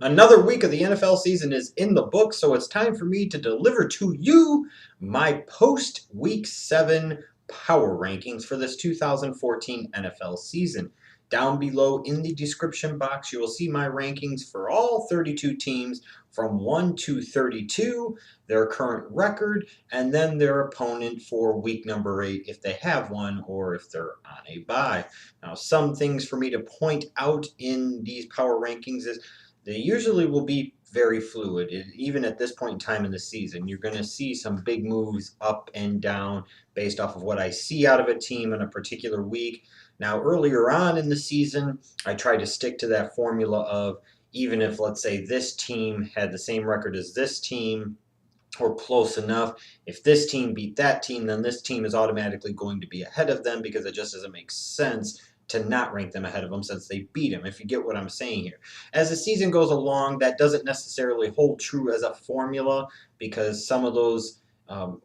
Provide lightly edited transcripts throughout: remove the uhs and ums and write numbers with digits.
Another week of the NFL season is in the book, so it's time for me to deliver to you my post Week 7 power rankings for this 2014 NFL season. Down below in the description box, you will see my rankings for all 32 teams from 1 to 32, their current record, and then their opponent for week number 8 if they have one or if they're on a bye. Now, some things for me to point out in these power rankings is they usually will be very fluid. Even at this point in time in the season, you're going to see some big moves up and down based off of what I see out of a team in a particular week. Now, earlier on in the season, I tried to stick to that formula of even if, let's say, this team had the same record as this team, or close enough. If this team beat that team, then this team is automatically going to be ahead of them because it just doesn't make sense to not rank them ahead of them since they beat them, if you get what I'm saying here. As the season goes along, that doesn't necessarily hold true as a formula because some of those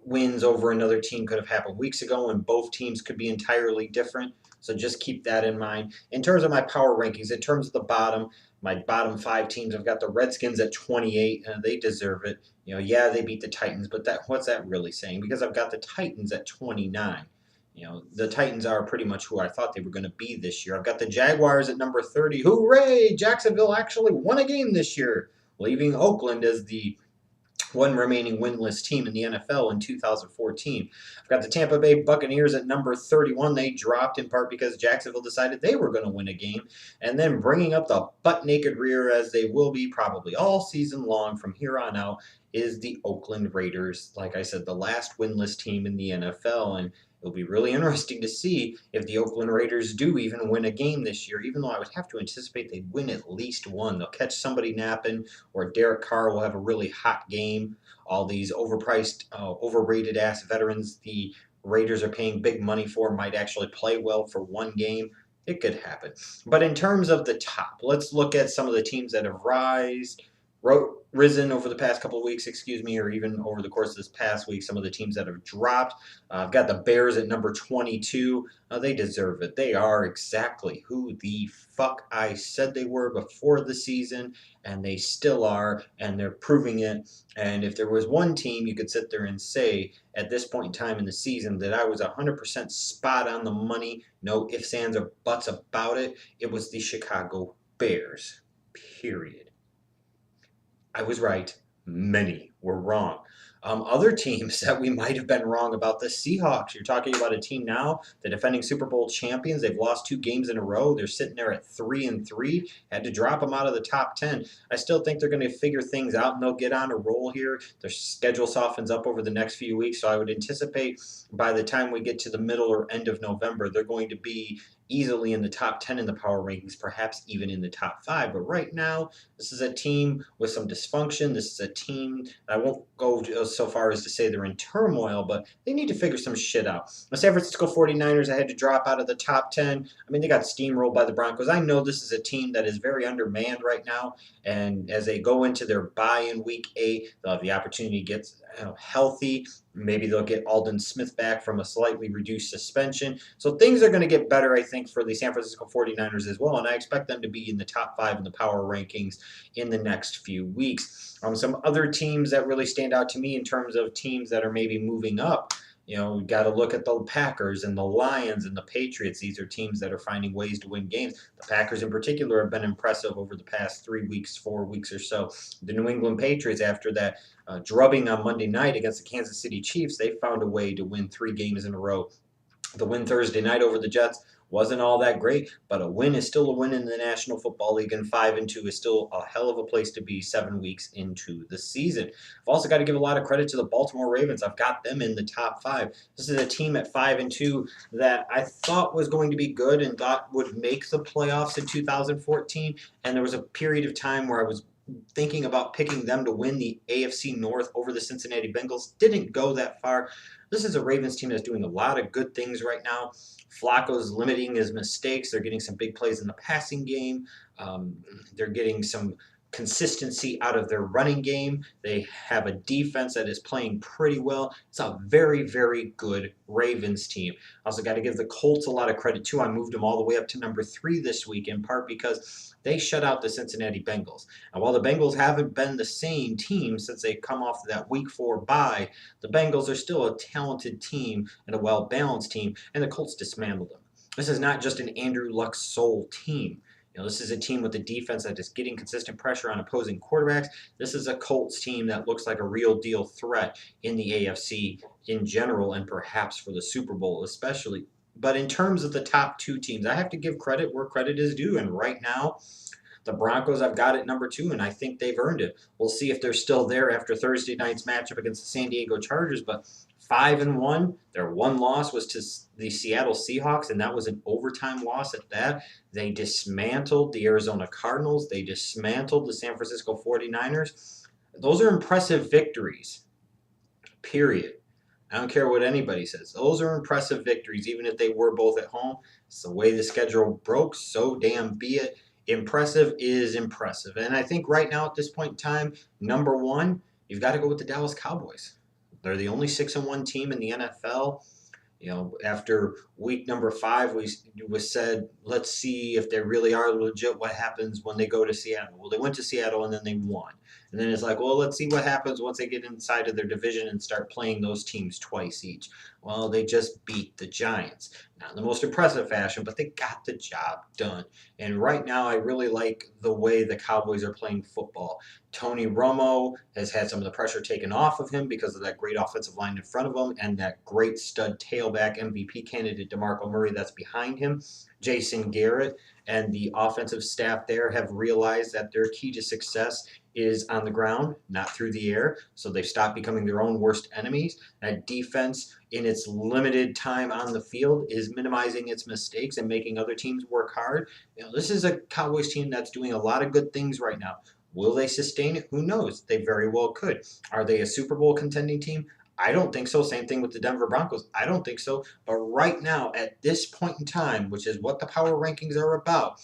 wins over another team could have happened weeks ago and both teams could be entirely different. So just keep that in mind. In terms of my power rankings, in terms of the bottom, my bottom 5 teams, I've got the Redskins at 28, and they deserve it. Yeah, they beat the Titans, but what's that really saying? Because I've got the Titans at 29. The Titans are pretty much who I thought they were going to be this year. I've got the Jaguars at number 30. Hooray! Jacksonville actually won a game this year, leaving Oakland as the one remaining winless team in the NFL in 2014. I've got the Tampa Bay Buccaneers at number 31. They dropped in part because Jacksonville decided they were going to win a game. And then bringing up the butt naked rear, as they will be probably all season long from here on out, is the Oakland Raiders. Like I said, the last winless team in the NFL. And it'll be really interesting to see if the Oakland Raiders do even win a game this year, even though I would have to anticipate they'd win at least one. They'll catch somebody napping, or Derek Carr will have a really hot game. All these overpriced, overrated ass veterans the Raiders are paying big money for might actually play well for one game. It could happen. But in terms of the top, let's look at some of the teams that have risen over the past couple of weeks, or even over the course of this past week, some of the teams that have dropped. I've got the Bears at number 22. They deserve it. They are exactly who the fuck I said they were before the season, and they still are, and they're proving it. And if there was one team you could sit there and say at this point in time in the season that I was 100% spot on the money, no ifs, ands, or buts about it, it was the Chicago Bears. Period. I was right. Many were wrong. Other teams that we might have been wrong about, the Seahawks. You're talking about a team now, the defending Super Bowl champions. They've lost 2 games in a row. They're sitting there at 3-3. Had to drop them out of the top 10. I still think they're going to figure things out and they'll get on a roll here. Their schedule softens up over the next few weeks, so I would anticipate by the time we get to the middle or end of November, they're going to be easily in the top 10 in the power rankings, perhaps even in the top 5. But right now, this is a team with some dysfunction. This is a team, I won't go so far as to say they're in turmoil, but they need to figure some shit out. The San Francisco 49ers, I had to drop out of the top 10. I mean, they got steamrolled by the Broncos. I know this is a team that is very undermanned right now, and as they go into their bye in week 8, they'll have the opportunity to get healthy. Maybe they'll get Aldon Smith back from a slightly reduced suspension. So things are going to get better, I think, for the San Francisco 49ers as well, and I expect them to be in the top 5 in the power rankings in the next few weeks. Some other teams that really stand out to me in terms of teams that are maybe moving up. We've got to look at the Packers and the Lions and the Patriots. These are teams that are finding ways to win games. The Packers in particular have been impressive over the past 3 weeks, 4 weeks or so. The New England Patriots, after that drubbing on Monday night against the Kansas City Chiefs, they found a way to win 3 games in a row. The win Thursday night over the Jets wasn't all that great, but a win is still a win in the National Football League, and 5-2 is still a hell of a place to be 7 weeks into the season. I've also got to give a lot of credit to the Baltimore Ravens. I've got them in the top 5. This is a team at 5-2 that I thought was going to be good and thought would make the playoffs in 2014, and there was a period of time where I was thinking about picking them to win the AFC North over the Cincinnati Bengals. Didn't go that far. This is a Ravens team that's doing a lot of good things right now. Flacco's limiting his mistakes. They're getting some big plays in the passing game. They're getting some consistency out of their running game. They have a defense that is playing pretty well. It's a very, very good Ravens team. Also got to give the Colts a lot of credit too. I moved them all the way up to number 3 this week, in part because they shut out the Cincinnati Bengals. And while the Bengals haven't been the same team since they come off that week 4 bye, the Bengals are still a talented team and a well-balanced team, and the Colts dismantled them. This is not just an Andrew Luck sole team. This is a team with a defense that is getting consistent pressure on opposing quarterbacks. This is a Colts team that looks like a real deal threat in the AFC in general, and perhaps for the Super Bowl especially. But in terms of the top 2 teams, I have to give credit where credit is due. And right now, the Broncos I've got at number 2, and I think they've earned it. We'll see if they're still there after Thursday night's matchup against the San Diego Chargers. But 5-1, their one loss was to the Seattle Seahawks, and that was an overtime loss at that. They dismantled the Arizona Cardinals. They dismantled the San Francisco 49ers. Those are impressive victories, period. I don't care what anybody says. Those are impressive victories, even if they were both at home. It's the way the schedule broke, so damn be it. Impressive is impressive. And I think right now at this point in time, number 1, you've got to go with the Dallas Cowboys. They're the only 6-1 team in the NFL. After week number 5, we said, let's see if they really are legit. What happens when they go to Seattle? Well, they went to Seattle and then they won. And then it's like, well, let's see what happens once they get inside of their division and start playing those teams twice each. Well, they just beat the Giants. Not in the most impressive fashion, but they got the job done. And right now, I really like the way the Cowboys are playing football. Tony Romo has had some of the pressure taken off of him because of that great offensive line in front of him and that great stud tailback MVP candidate DeMarco Murray that's behind him. Jason Garrett and the offensive staff there have realized that their key to success is on the ground, not through the air. So they've stopped becoming their own worst enemies. That defense, in its limited time on the field, is minimizing its mistakes and making other teams work hard. This is a Cowboys team that's doing a lot of good things right now. Will they sustain it? Who knows? They very well could. Are they a Super Bowl contending team? I don't think so. Same thing with the Denver Broncos. I don't think so. But right now, at this point in time, which is what the power rankings are about,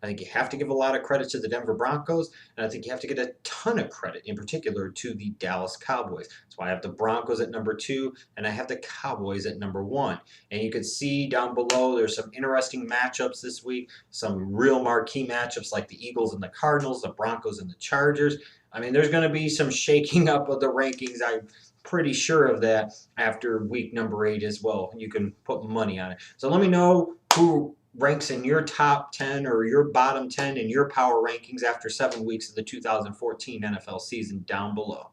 I think you have to give a lot of credit to the Denver Broncos, and I think you have to get a ton of credit, in particular, to the Dallas Cowboys. That's why I have the Broncos at number 2, and I have the Cowboys at number 1. And you can see down below, there's some interesting matchups this week, some real marquee matchups like the Eagles and the Cardinals, the Broncos and the Chargers. I mean, there's going to be some shaking up of the rankings. I'm pretty sure of that after week number 8 as well. You can put money on it. So let me know who ranks in your top 10 or your bottom 10 in your power rankings after 7 weeks of the 2014 NFL season down below.